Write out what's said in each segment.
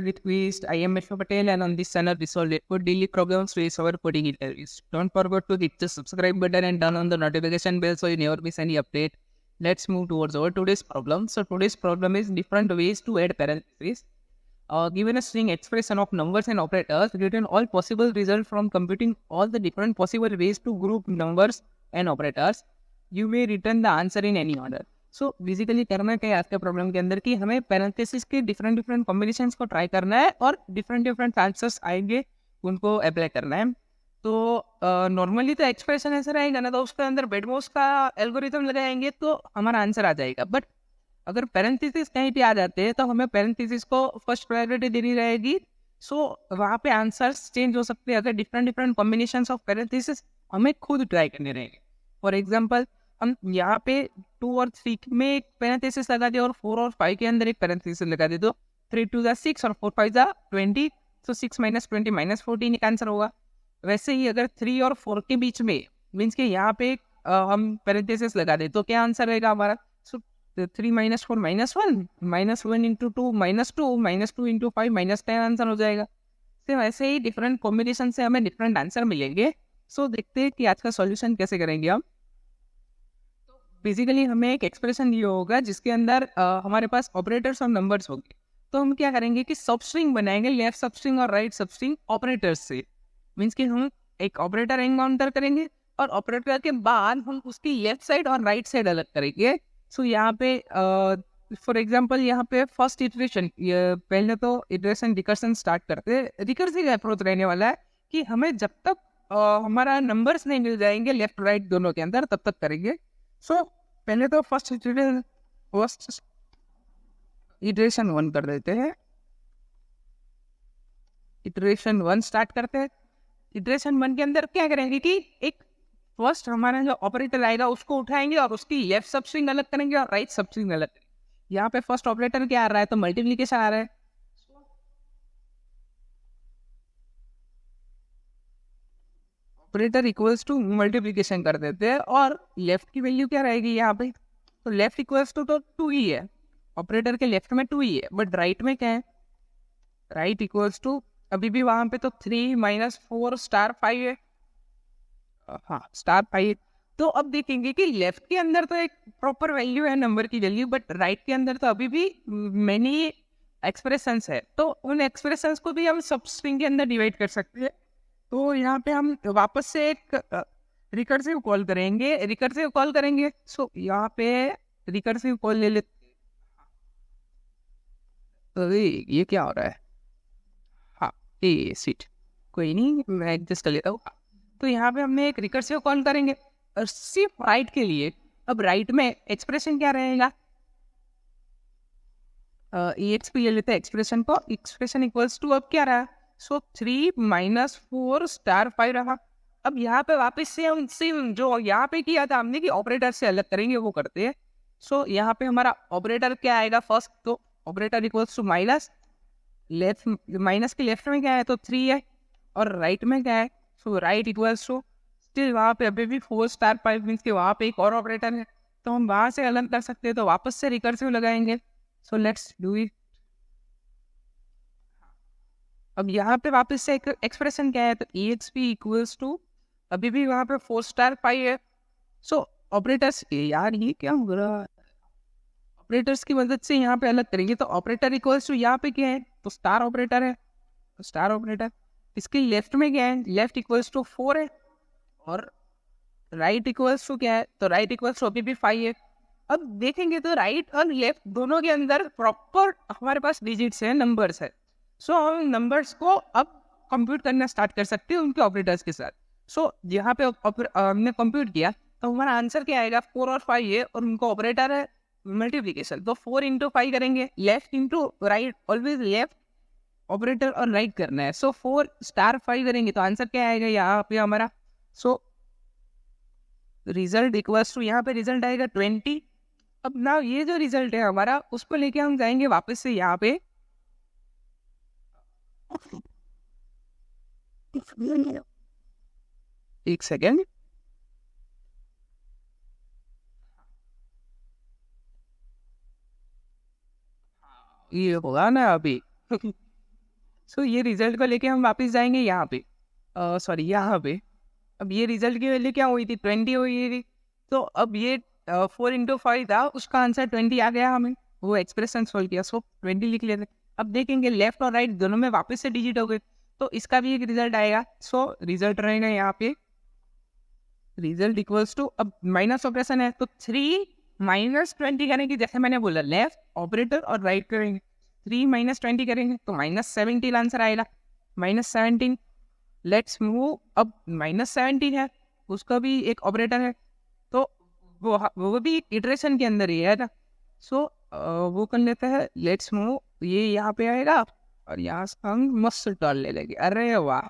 with Twist. I am Meshwa Patel, and on this channel we solve for daily problems with our coding interviews. Don't forget to hit the subscribe button and turn on the notification bell so you never miss any update. Let's move towards our today's problem. So today's problem is different ways to add parentheses. Given a string expression of numbers and operators, return all possible results from computing all the different possible ways to group numbers and operators. You may return the answer in any order. So basically करना क्या है आज के problem के अंदर कि हमें parenthesis के डिफरेंट कॉम्बिनेशंस को ट्राई करना है और डिफरेंट आंसर्स आएंगे उनको अप्लाई करना है. तो नॉर्मली तो एक्सप्रेशन ऐसा रहेगा ना, तो उसके अंदर बेडमोस का एल्गोरिथम लगाएंगे तो हमारा आंसर आ जाएगा. बट अगर पैरेंथेसिस कहीं पे आ जाते हैं तो हमें पैरेंथेसिस को फर्स्ट प्रायोरिटी देनी रहेगी. सो वहाँ पे आंसर्स चेंज हो सकते हैं अगर डिफरेंट कॉम्बिनेशंस ऑफ पैरेंथेसिस हमें खुद ट्राई करने रहेंगे. फॉर एग्जाम्पल हम यहाँ पे 2 और 3 में एक पैरेंथेसिस लगा दे और 4 और 5 के अंदर एक पैरेंथेसिस लगा दे, तो 3 2 6 और 4 5 20, तो 6 - 20 - 14 एक आंसर होगा. वैसे ही अगर 3 और 4 के बीच में मीन्स के यहाँ पे हम पैरेंथेसिस लगा दे तो क्या आंसर रहेगा हमारा. सो 3 - 4 -1 -1 इंटू 2 -2 -2 इंटू 5 -10 आंसर हो जाएगा. तो वैसे ही डिफरेंट कॉम्बिनेशन से हमें डिफरेंट आंसर मिलेंगे. सो देखते हैं कि आज का सॉल्यूशन कैसे करेंगे हम. बेसिकली हमें एक एक्सप्रेशन दिया होगा जिसके अंदर हमारे पास ऑपरेटर्स और नंबर्स होंगे. तो हम क्या करेंगे कि सब स्ट्रिंग बनाएंगे, लेफ्ट सब स्ट्रिंग और राइट सब स्ट्रिंग ऑपरेटर्स से. मीन्स कि हम एक ऑपरेटर एनकाउंटर करेंगे और ऑपरेटर के बाद हम उसकी लेफ्ट साइड और राइट साइड अलग करेंगे. सो यहाँ पे फॉर एग्जांपल यहाँ पे फर्स्ट इटरेशन, पहले तो इटरेशन रिकर्सन स्टार्ट करते हैं. रिकर्सिव अप्रोच रहने वाला है कि हमें जब तक हमारा नंबर्स नहीं मिल जाएंगे लेफ्ट राइट दोनों के अंदर तब तक करेंगे. सो पहले तो फर्स्ट इटरेशन 1 कर देते हैं. इटरेशन 1 स्टार्ट करते हैं. इटरेशन 1 के अंदर क्या करेंगे कि एक फर्स्ट हमारा जो ऑपरेटर आएगा उसको उठाएंगे और उसकी लेफ्ट सबस्ट्रिंग अलग करेंगे और राइट सबस्ट्रिंग अलग करेंगे. यहाँ पे फर्स्ट ऑपरेटर क्या आ रहा है, तो मल्टीप्लिकेशन आ रहा है. ऑपरेटर इक्वल्स टू मल्टीप्लिकेशन कर देते हैं और लेफ्ट की वैल्यू क्या रहेगी यहाँ पे, तो लेफ्ट इक्वल्स टू तो 2 ही है. ऑपरेटर के लेफ्ट में 2 ही है, बट राइट में क्या है, राइट इक्वल्स टू अभी भी वहां पे तो 3 - 4 *5 है. हाँ *5. तो अब देखेंगे कि लेफ्ट के अंदर तो एक प्रॉपर वैल्यू है नंबर की वैल्यू, बट राइट के अंदर तो अभी भी मैनी एक्सप्रेशंस है. तो उन एक्सप्रेशंस को भी हम सब स्ट्रिंग के अंदर डिवाइड कर सकते हैं. तो यहाँ पे हम वापस से एक रिकर्सिव कॉल करेंगे. सो यहाँ पे रिकर्सिव कॉल ले लेते. ये क्या हो रहा है, हाँ ये सीट कोई नहीं, मैं एडजस्ट कर लेता हूँ. तो यहाँ पे हमने एक रिकर्सिव कॉल करेंगे और सिर्फ राइट के लिए. अब राइट में एक्सप्रेशन क्या रहेगा, EXP ले लेते हैं एक्सप्रेशन को. एक्सप्रेशन इक्वल्स टू अब क्या रहा, सो 3 - 4 *5 रहा. अब यहाँ पे वापस से हम सेम जो यहाँ पे किया था हमने कि ऑपरेटर से अलग करेंगे वो करते हैं. सो यहाँ पे हमारा ऑपरेटर क्या आएगा फर्स्ट, तो operator equals to minus. Left minus के लेफ्ट में क्या है, तो 3 है और राइट में क्या है, सो राइट इक्वल्स टू स्टिल वहाँ पे अभी भी 4 *5 मीन्स के वहाँ पे एक और ऑपरेटर है तो हम वहाँ से अलग कर सकते हैं. तो वापस से रिकर्सिव लगाएंगे. So let's do it. अब यहाँ पे वापस से एक एक्सप्रेशन क्या है, तो EXP इक्वल्स टू अभी भी वहाँ पे 4 *5 है. सो ऑपरेटर्स, यार ये क्या हो रहा है, ऑपरेटर्स की मदद से यहाँ पे अलग करेंगे. तो ऑपरेटर इक्वल्स टू यहाँ पे क्या है, तो स्टार ऑपरेटर है. स्टार ऑपरेटर इसके लेफ्ट में क्या है, लेफ्ट इक्वल्स टू 4 है और राइट इक्वल्स टू क्या है, तो राइट इक्वल्स टू अभी भी 5 है. अब देखेंगे तो राइट और लेफ्ट दोनों के अंदर प्रॉपर हमारे पास डिजिट्स है, नंबर्स है. सो हम नंबर्स को अब कंप्यूट करना स्टार्ट कर सकते हैं उनके ऑपरेटर्स के साथ. सो यहाँ पे हमने कंप्यूट किया तो हमारा आंसर क्या आएगा, 4 और 5 है और उनको ऑपरेटर है मल्टीप्लिकेशन. तो 4 × 5 करेंगे, left into right, always left operator और राइट करना है. सो 4 *5 करेंगे तो आंसर क्या आएगा यहाँ पे हमारा. सो रिजल्ट इक्वल्स टू यहाँ पे रिजल्ट आएगा 20. अब ना ये जो रिजल्ट है हमारा उसको लेके हम जाएंगे वापस से यहाँ पे. एक सेकेंड, ये होगा ना अभी सो ये रिजल्ट को लेके हम वापस जाएंगे यहाँ पे, सॉरी यहाँ पे। अब ये रिजल्ट की वैल्यू क्या हुई थी, 20 हुई थी। तो अब ये 4 × 5 था, उसका आंसर 20 आ गया हमें, वो एक्सप्रेशन सोल्व किया, सो 20 लिख लेते। अब देखेंगे लेफ्ट और राइट दोनों में वापस से डिजिट हो गए, तो इसका भी एक रिजल्ट आएगा। सो रिजल्ट रहेगा यहाँ पे, रिजल्ट इक्वल्स टू, अब माइनस ऑपरेशन है तो 3 - 20 करेंगे, जैसे मैंने बोला लेफ्ट ऑपरेटर और राइट करेंगे, 3 - 20 करेंगे तो -17 आंसर आएगा, -17। लेट्स मूव, अब -17 है, उसका भी एक ऑपरेटर है, तो वो भी इटरेशन के अंदर ही है ना। सो वो कर लेते हैं, लेट्स मूव, ये यहाँ पे आएगा और यहाँ से हम मस्त टर्न ले लेंगे। अरे वाह,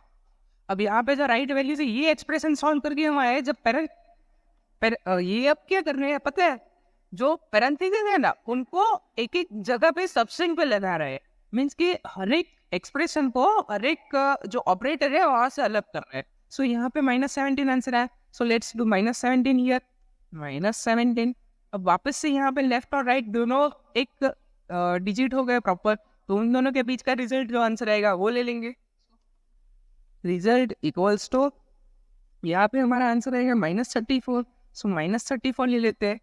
अब यहाँ पे जो राइट वैल्यू से ये एक्सप्रेशन सॉल्व करके हम आए, जब ये अब क्या कर रहे हैं पता है, जो पैरेंथेसिस है ना उनको एक एक जगह पे सबस्ट्रिंग पे लगा रहे हैं, मीन्स कि हर एक एक्सप्रेशन को हर एक जो ऑपरेटर है वहां से अलग कर रहे हैं। सो यहाँ पे -17 आंसर है, सो लेट्स डू -17 हियर, -17। अब वापस से यहाँ पे लेफ्ट और राइट दोनों एक डिजिट हो गए प्रॉपर, तो उन दोनों के बीच का रिजल्ट जो आंसर आएगा वो ले लेंगे। रिजल्ट इक्वल्स टू, यहाँ पे हमारा आंसर आएगा -34, सो -34 ले लेते हैं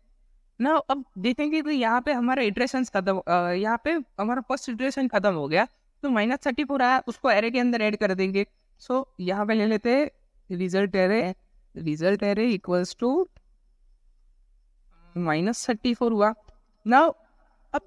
ना। अब देखेंगे तो यहाँ पे हमारा इटरेशन खत्म, यहाँ पे हमारा फर्स्ट इटरेशन खत्म हो गया, तो -34 आया, उसको एरे के अंदर ऐड कर देंगे। सो यहाँ पे ले लेते हैं रिजल्ट एरे इक्वल्स टू -34 हुआ ना। अब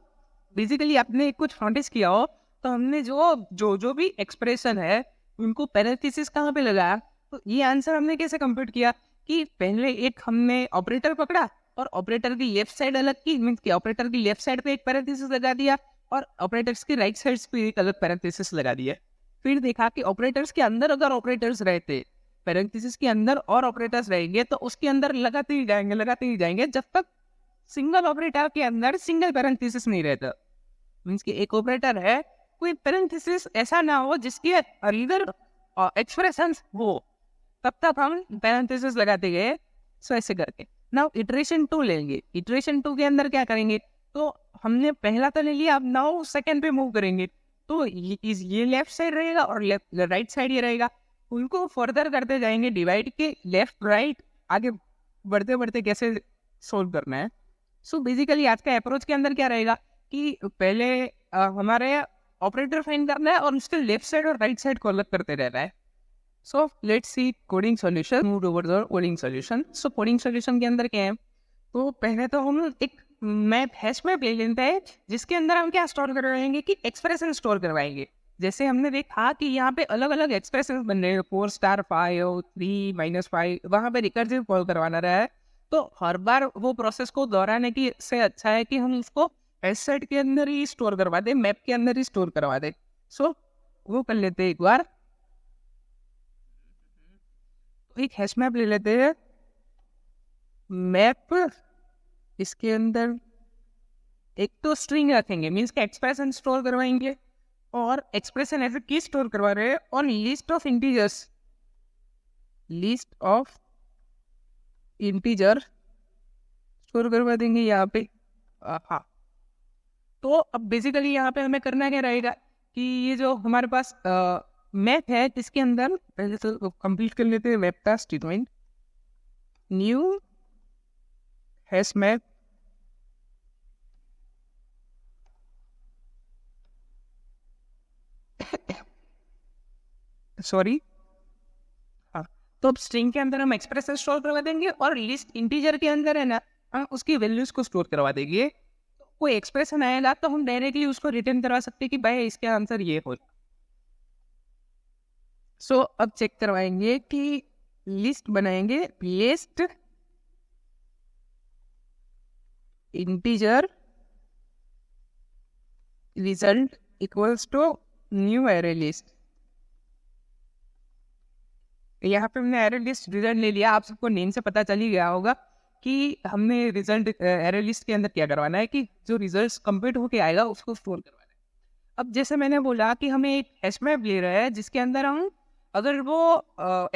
बेसिकली आपने कुछ नोटिस किया हो तो हमने जो भी एक्सप्रेशन है उनको पैरेंथेसिस कहाँ पे लगाया, तो ये आंसर हमने कैसे कंप्यूट किया कि पहले एक हमने ऑपरेटर पकड़ा और ऑपरेटर की लेफ्ट साइड अलग की, मीन्स कि ऑपरेटर की लेफ्ट साइड पे एक पैरेंथेसिस लगा दिया और ऑपरेटर्स की राइट साइड पे एक अलग पैरेंथेसिस लगा दिया। फिर देखा कि ऑपरेटर्स के अंदर अगर ऑपरेटर्स रहते, पैरेंथेसिस के अंदर और ऑपरेटर्स रहेंगे तो उसके अंदर लगाते ही जाएंगे जब तक सिंगल ऑपरेटर के अंदर सिंगल पैरेंथेसिस नहीं रहता। मीन्स कि एक ऑपरेटर है, कोई पैरेंथेसिस ऐसा ना हो जिसके अंदर एक्सप्रेशंस हो, तब तक हम पैरेंथेसिस लगाते गए। सो ऐसे करके नाउ इटरेशन 2 लेंगे। इटरेशन 2 के अंदर क्या करेंगे, तो हमने पहला तो ले लिया, अब नाउ सेकंड पे मूव करेंगे, तो ये लेफ्ट साइड रहेगा और राइट साइड ये रहेगा, उनको फर्दर करते जाएंगे डिवाइड के, लेफ्ट राइट आगे बढ़ते बढ़ते कैसे सोल्व करना है। सो बेसिकली आज का अप्रोच के अंदर क्या रहेगा कि पहले हमारे ऑपरेटर फाइंड करना है और उसके लेफ्ट साइड और राइट साइड को अलग करते रहना है। So let's see coding solution, move towards our coding solution. So coding solution के अंदर क्या है, तो पहले तो हम एक हैश मैप ले लेते हैं जिसके अंदर हम क्या स्टोर करवाएंगे कि एक्सप्रेशन स्टोर करवाएंगे। जैसे हमने देखा कि यहाँ पे अलग अलग एक्सप्रेशन बन रहे हैं, 4 * 5 3 -5, वहाँ पे रिकर्सिव कॉल करवाना रहा है, तो हर बार वो प्रोसेस को दोहराने की से अच्छा है कि हम उसको एसेट के अंदर ही स्टोर करवा दे, मैप के अंदर ही स्टोर करवा दे। सो वो कर लेते हैं एक बार, तो एक हैश मैप ले लेते हैं, मैप इसके अंदर एक तो स्ट्रिंग रखेंगे, मीन्स के एक्सप्रेशन स्टोर करवाएंगे, और एक्सप्रेशन ऐसे की स्टोर करवा रहे हैं और लिस्ट ऑफ इंटीजर स्टोर करवा देंगे यहाँ पे। हाँ, तो अब बेसिकली यहाँ पे हमें करना क्या रहेगा कि ये जो हमारे पास मैप है इसके अंदर पहले तो कंप्लीट कर लेते हैं मैप का statement, new hash map sorry, हाँ, तो अब स्ट्रिंग के अंदर हम एक्सप्रेशन स्टोर करवा देंगे और लिस्ट इंटीजर के अंदर है ना हम उसकी वैल्यूज को स्टोर करवा देंगे। तो कोई एक्सप्रेशन आएगा तो हम डायरेक्टली उसको रिटर्न करवा सकते हैं कि भाई इसका आंसर ये हो। सो अब चेक करवाएंगे कि लिस्ट बनाएंगे, list integer result equals to new array list. यहाँ पे हमने एरे लिस्ट रिजल्ट ले लिया, आप सबको नेम से पता चल ही गया होगा कि हमने रिजल्ट एरे लिस्ट के अंदर क्या करवाना है कि जो रिजल्ट्स कंप्लीट होके आएगा उसको स्टोर करवाना है। अब जैसे मैंने बोला कि हमें एक हैश मैप ले रहा है जिसके अंदर हम अगर वो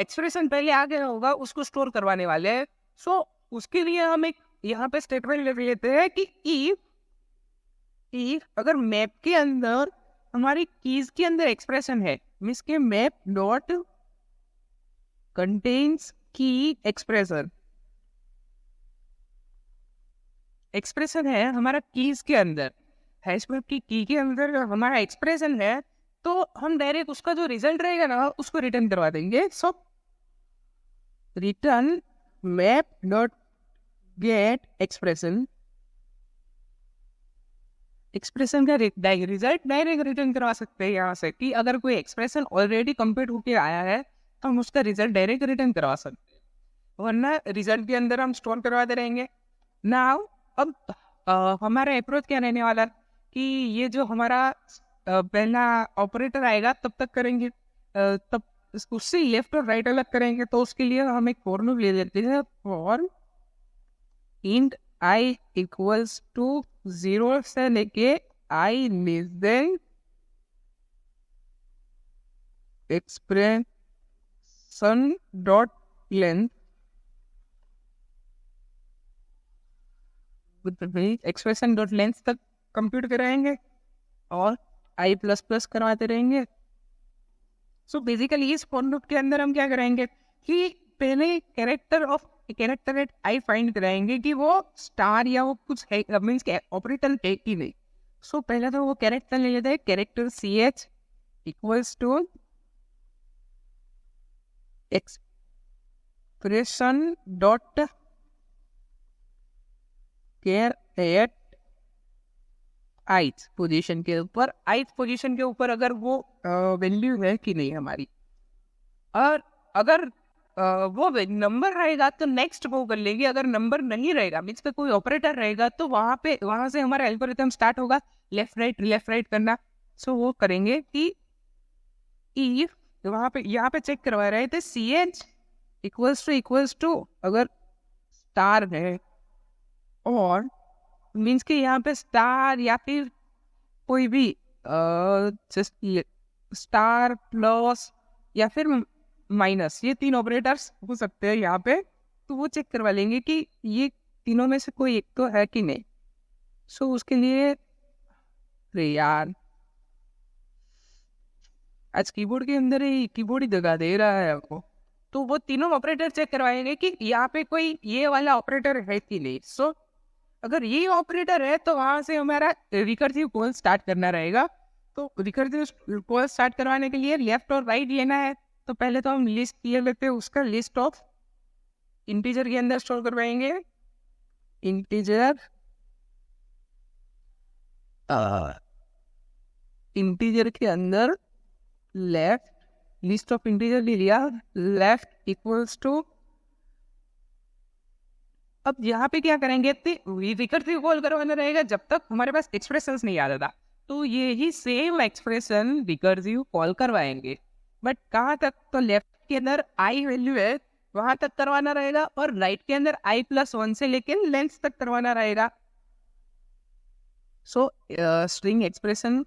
एक्सप्रेशन पहले आ गया होगा उसको स्टोर करवाने वाले हैं। सो उसके लिए हम एक यहाँ पे स्टेटमेंट ले लेते हैं कि if अगर मैप के अंदर हमारी कीज के अंदर एक्सप्रेशन है, मीन्स के मैप डॉट कंटेन्स की एक्सप्रेशन, एक्सप्रेशन है हमारा कीज के अंदर, हैश मैप की की के अंदर हमारा एक्सप्रेशन है, तो हम डायरेक्ट उसका जो रिजल्ट रहेगा ना उसको रिटर्न करवा देंगे. So return map dot get expression, expression का रिजल्ट डायरेक्ट रिटर्न करवा सकते हैं यहाँ से, कि अगर कोई एक्सप्रेशन ऑलरेडी कंप्लीट होकर आया है तो हम उसका रिजल्ट डायरेक्ट रिटर्न करवा सकते हैं, वरना रिजल्ट के अंदर हम स्टोर करवाते रहेंगे. नाउ अब हमारा अप्रोच क्या रहने वाला कि ये जो हमारा पहला ऑपरेटर आएगा तब तक करेंगे, तब उससे लेफ्ट और राइट अलग करेंगे. तो उसके लिए हम एक फॉर लूप ले लेते हैं, for int i equals to 0 से लेके i less than expression dot length, expression dot length तक कंप्यूट कराएंगे और आई प्लस प्लस करवाते रहेंगे. सो बेसिकली इस फॉर लूप के अंदर हम क्या करेंगे कि पहले कैरेक्टर एट आई फाइंड कराएंगे कि वो स्टार या वो कुछ है, मीन्स ऑपरेटर है कि नहीं. सो पहले तो वो कैरेक्टर ले लेते हैं, character C H equals to expression dot char at ith position के ऊपर, आइथ पोजीशन के ऊपर अगर वो वैल्यू है कि नहीं हमारी, और अगर वो नंबर रहेगा तो नेक्स्ट वो कर लेंगे, अगर नंबर नहीं रहेगा मीन्स पे कोई ऑपरेटर रहेगा तो वहां से हमारा एल्गोरिथम स्टार्ट होगा लेफ्ट राइट करना. सो वो करेंगे कि इफ वहां पे यहाँ पे चेक करवा रहे थे सी एच इक्वल्स टू अगर स्टार है, और मीन्स कि यहाँ पे स्टार या फिर कोई भी स्टार प्लस या फिर माइनस, ये 3 ऑपरेटर्स हो सकते हैं यहाँ पे. तो वो चेक करवा लेंगे कि ये तीनों में से कोई एक तो है कि नहीं. सो उसके लिए अरे यार आज कीबोर्ड के अंदर ही कीबोर्ड ही दगा दे रहा है आपको. तो वो तीनों ऑपरेटर चेक करवाएंगे कि यहाँ पे कोई ये वाला ऑपरेटर है कि नहीं. सो अगर ये ऑपरेटर है तो वहां से हमारा रिकर्सिव कॉल स्टार्ट करना रहेगा. तो रिकर्सिव कॉल स्टार्ट करवाने के लिए लेफ्ट और राइट लेना है. तो पहले तो हम लिस्ट ले लेते हैं, उसका लिस्ट ऑफ इंटीजर के अंदर स्टोर करवाएंगे, इंटीजर के अंदर लेफ्ट, लिस्ट ऑफ इंटीजर ले लिया, लेफ्ट इक्वल्स टू, अब यहाँ पे क्या करेंगे रिकर्सिव कॉल करवाना रहेगा जब तक हमारे पास एक्सप्रेशंस नहीं आ जाता. तो ये ही सेम एक्सप्रेशन रिकर्सिव कॉल करवाएंगे, बट कहाँ तक, तो लेफ्ट के अंदर आई वैल्यू है वहां तक करवाना रहेगा, और राइट के अंदर आई प्लस 1 से लेके लेंथ तक करवाना रहेगा. सो स्ट्रिंग एक्सप्रेशन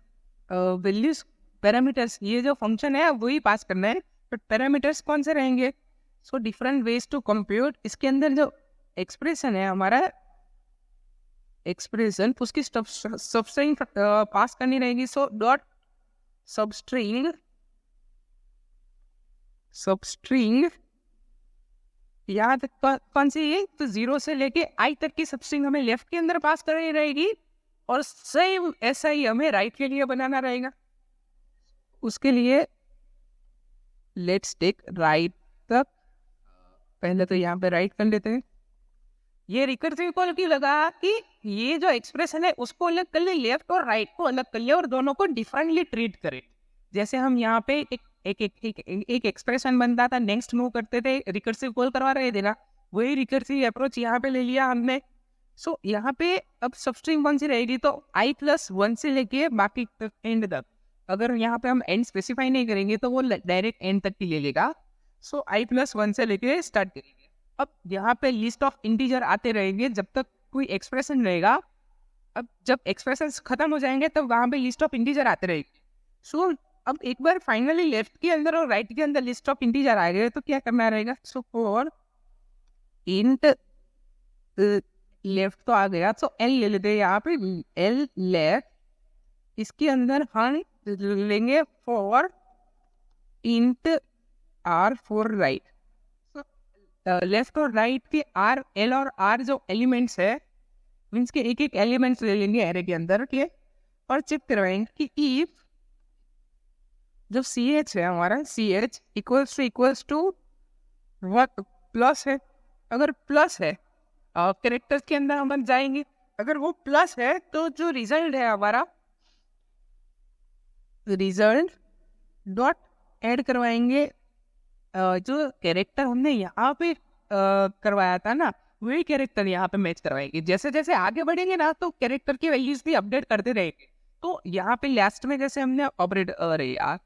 वैल्यूज पैरामीटर्स, ये जो फंक्शन है वही पास करना है, बट पैरामीटर्स कौन से रहेंगे. So different ways to compute, इसके अंदर जो एक्सप्रेशन है हमारा एक्सप्रेशन, उसकी सबस्ट्रिंग पास करनी रहेगी. सो डॉट सबस्ट्रिंग यहाँ तक कौन सी है, तो 0 से लेके आई तक की सबस्ट्रिंग हमें लेफ्ट के अंदर पास करनी रहेगी, और सेम ऐसा ही हमें राइट के लिए बनाना रहेगा. उसके लिए लेट्स टेक राइट तक, पहले तो यहाँ पे राइट कर लेते हैं. ये रिकर्सिव कॉल की लगा कि ये जो एक्सप्रेशन है उसको अलग कर ले, लेफ्ट और राइट को अलग कर ले, और दोनों को डिफरेंटली ट्रीट करे. जैसे हम यहाँ पे एक एक्सप्रेशन बनता था, नेक्स्ट मूव करते थे, रिकर्सिव कॉल करवा रहे थे ना, वही रिकर्सिव अप्रोच यहाँ पे ले लिया हमने. सो यहाँ पे अब सबस्ट्रिंग कौन सी रहेगी, तो आई प्लस 1 से लेके बाकी एंड तक. अगर यहाँ पे हम एंड स्पेसिफाई नहीं करेंगे तो वो डायरेक्ट एंड तक ही ले लेगा. सो आई प्लस 1 से लेके स्टार्ट करेंगे. अब यहाँ पे लिस्ट ऑफ इंटीजर आते रहेंगे जब तक कोई एक्सप्रेशन रहेगा. अब जब एक्सप्रेशन खत्म हो जाएंगे तब वहाँ पे लिस्ट ऑफ इंटीजर आते रहेंगे. सो अब एक बार फाइनली लेफ्ट के अंदर और राइट के अंदर लिस्ट ऑफ इंटीजर आ गए तो क्या करना रहेगा. सो फॉर इंट लेफ्ट तो आ गया, सो एल ले लेते हैं यहाँ पे, एल लेफ्ट, इसके अंदर हम लेंगे for int R for right. Left और राइट के आर, एल और आर जो एलिमेंट्स है, मीन्स के एक एक एलिमेंट्स ले लेंगे एरे के अंदर के, और चेक करवाएंगे कि इफ जो सी एच है हमारा, C H equals to work plus है। अगर प्लस है कैरेक्टर्स के अंदर हम जाएंगे, अगर वो प्लस है तो जो रिजल्ट है हमारा, रिजल्ट डॉट ऐड करवाएंगे जो कैरेक्टर हमने यहाँ पे करवाया था ना, वही कैरेक्टर यहाँ पे मैच करवाएंगे। जैसे जैसे आगे बढ़ेंगे ना तो कैरेक्टर की वैल्यूज भी अपडेट करते रहेंगे। तो यहाँ पे लास्ट में जैसे हमने ऑपरेटर, अरे यार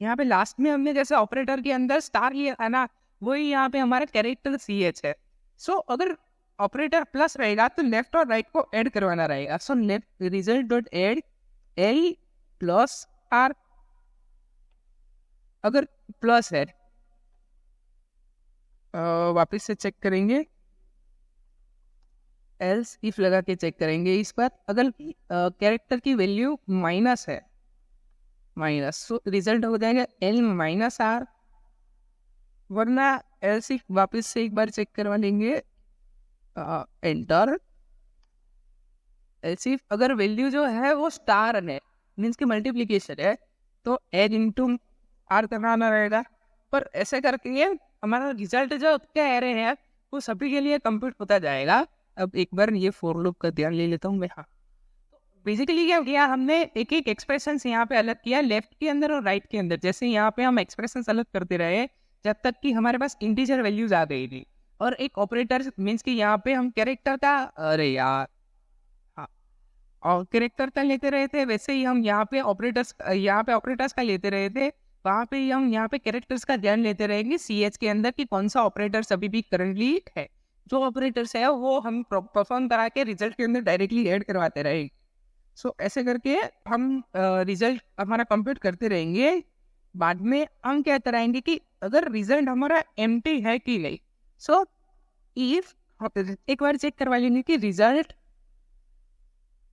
यहाँ पे लास्ट में हमने जैसे ऑपरेटर के अंदर स्टार लिया था ना, वही यहाँ पे हमारा कैरेक्टर सी एच है। सो अगर ऑपरेटर प्लस रहेगा तो लेफ्ट और राइट को ऐड करवाना रहेगा। So left result dot add L plus R, अगर प्लस है वापस से चेक करेंगे, एल्स इफ लगा के चेक करेंगे इस पर। अगर कैरेक्टर की वैल्यू माइनस है, माइनस, सो रिजल्ट हो जाएगा एल माइनस आर, वरना एल्स इफ वापस से एक बार चेक करवा लेंगे, एंटर। एल्स इफ अगर वैल्यू जो है वो स्टार है, मीन्स की मल्टीप्लीकेशन है, तो एड इंटू आर करना रहेगा। पर ऐसे करके ये हमारा रिजल्ट जो क्या एरे है वो सभी के लिए कंप्यूट होता जाएगा। अब एक बार ये फॉर लूप का ध्यान ले लेता हूँ मैं। हाँ, तो बेसिकली क्या किया हमने, एक एक एक्सप्रेशन यहाँ पे अलग किया, लेफ्ट के अंदर और राइट के अंदर। जैसे यहाँ पे हम एक्सप्रेशन अलग करते रहे जब तक कि हमारे पास इंटीजर वैल्यूज आ गई थी, और एक ऑपरेटर मीन्स कि यहाँ पे हम कैरेक्टर का, अरे यार हाँ, और कैरेक्टर का लेते रहे थे, वैसे ही हम यहाँ पे ऑपरेटर्स का लेते रहे थे। वहाँ पे हम यहाँ पे कैरेक्टर्स का ध्यान लेते रहेंगे सी एच के अंदर कि कौन सा ऑपरेटर्स अभी भी करंटली है। जो ऑपरेटर्स है वो हम परफॉर्म करा के रिजल्ट के अंदर डायरेक्टली ऐड करवाते रहेंगे। सो ऐसे करके हम रिजल्ट हमारा कंप्यूट करते रहेंगे। बाद में हम क्या कराएंगे कि अगर रिजल्ट हमारा एम्प्टी है कि नहीं। सो इफ एक बार चेक करवा लेंगे कि रिजल्ट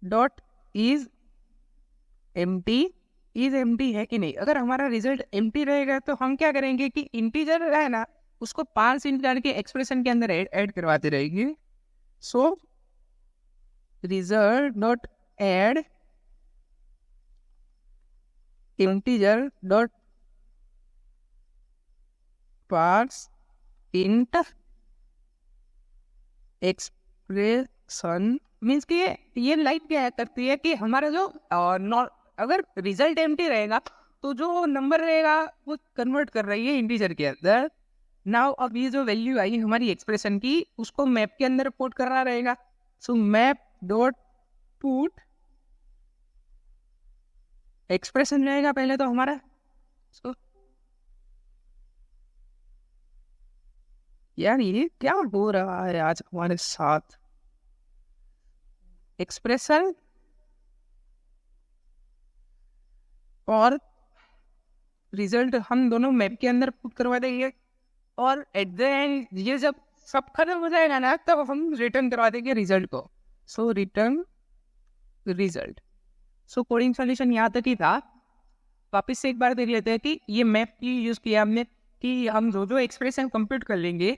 डॉट इज एम्प्टी है कि नहीं। अगर हमारा रिजल्ट एम्प्टी रहेगा तो हम क्या करेंगे कि इंटीजर है ना, उसको 5 इंट करके एक्सप्रेशन के अंदर ऐड करवाते रहेंगे। So result dot add integer dot parse int expression, means कि ये लाइन क्या करती है कि हमारा जो अगर रिजल्ट एम्प्टी रहेगा तो जो नंबर रहेगा वो कन्वर्ट कर रही है इंटीजर के अंदर। नाउ अब ये जो वैल्यू आई हमारी एक्सप्रेशन की, उसको मैप के अंदर पुट करना रहेगा। So map dot put expression रहेगा पहले तो हमारा। सो यार ये क्या हो रहा है आज हमारे साथ, एक्सप्रेशन और रिजल्ट हम दोनों मैप के अंदर पुट करवा देंगे, और एट द एंड ये जब सब खत्म हो जाएगा ना तब हम रिटर्न करवा देंगे रिजल्ट को। सो रिटर्न रिजल्ट। सो कोडिंग सॉल्यूशन यहाँ तक ही था। वापस से एक बार देख लेते हैं कि ये मैप की यूज़ किया हमने कि हम जो जो एक्सप्रेशन कंप्यूट कर लेंगे,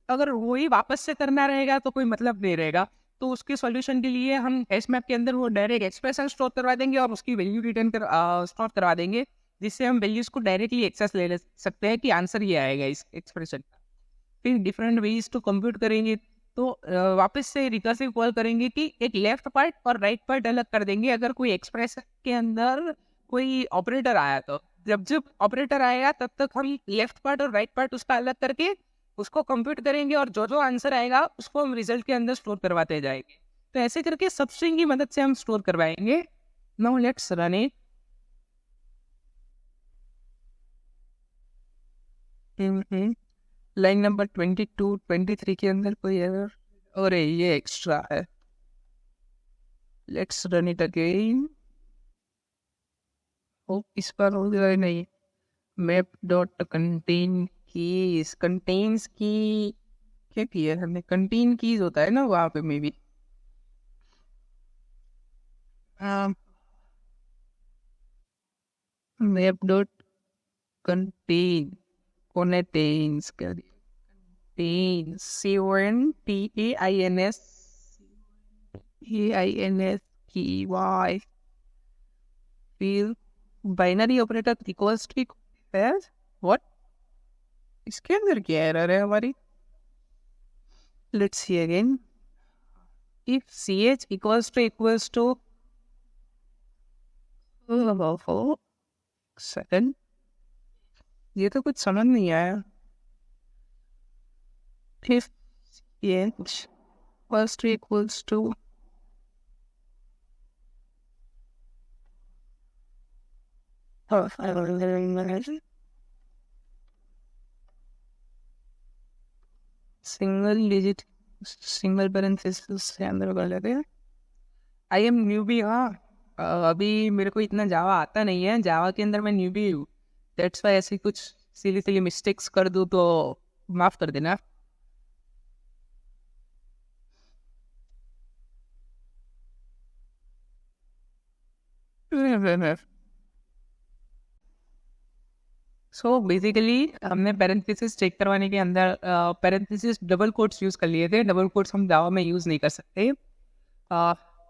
अगर वही वापस से करना रहेगा तो कोई मतलब नहीं रहेगा। तो उसके सॉल्यूशन के लिए हम एस मैप के अंदर वो डायरेक्ट एक्सप्रेशन स्टोर करवा देंगे और उसकी वैल्यू रिटर्न कर स्टोर करवा देंगे, जिससे हम वैल्यूज को डायरेक्टली एक्सेस ले सकते हैं कि आंसर ये आएगा इस एक्सप्रेशन का। फिर डिफरेंट वेज टू कंप्यूट करेंगे। तो वापस से रिकर्सिव कॉल करेंगे कि एक लेफ्ट पार्ट और राइट पार्ट अलग कर देंगे। अगर कोई एक्सप्रेशन के अंदर कोई ऑपरेटर आया तो जब जब ऑपरेटर आएगा तब तक हम लेफ्ट पार्ट और राइट पार्ट उसका अलग करके उसको कंप्यूट करेंगे, और जो जो आंसर आएगा उसको हम रिजल्ट के अंदर स्टोर करवाते जाएंगे। तो ऐसे करके सब स्ट्रिंग की मदद से हम स्टोर करवाएंगे। Now let's run it. Line number 22 23 के अंदर कोई एरर, अरे ये एक्स्ट्रा है। Let's run it again. ओ इस बार हो गया नहीं। Map dot contain keys, contains की क्या किया हमने, कंटेन कीज होता है ना वहाँ पे may be. Web dot contain contains contains contains key field binary operator equals to what इसके अंदर क्या एरर है हमारी let's see again if ch equals to second ये तो कुछ समझ नहीं आया if ch equals to single digit single parenthesis से अंदर कर लेते हैं आई एम न्यूबी हाँ अभी मेरे को इतना जावा आता नहीं है जावा के अंदर मैं न्यूबी हूँ दैट्स वाई ऐसी कुछ सिली मिस्टेक्स कर दूँ तो माफ़ कर देना सो बेसिकली हमने पैरेंथेसिस चेक करवाने के अंदर पैरेंथेसिस डबल कोट्स यूज़ कर लिए थे डबल कोट्स हम जावा में यूज़ नहीं कर सकते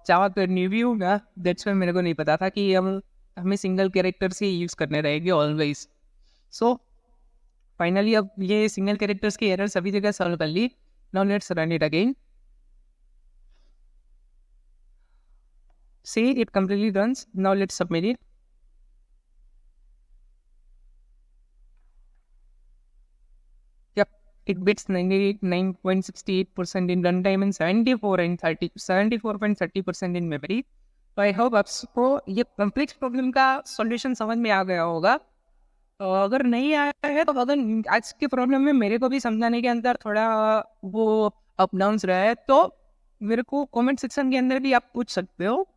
जावा का न्यूव्यू ना दैट्स वाई मेरे को नहीं पता था कि हमें सिंगल कैरेक्टर्स ही यूज़ करने रहेंगे ऑलवेज सो फाइनली अब ये सिंगल कैरेक्टर्स की एरर सभी जगह सॉल्व कर ली now let's run it again see it completely runs now let's submit it yep it beats 99.68% in runtime and 74.30% in memory तो आई होप आपको ये कॉम्प्लेक्स प्रॉब्लम का सॉल्यूशन समझ में आ गया होगा तो अगर नहीं आया है तो अगर आज के प्रॉब्लम में मेरे को भी समझाने के अंदर थोड़ा वो अप डाउन्स रहा है तो मेरे को कमेंट सेक्शन के अंदर भी आप पूछ सकते हो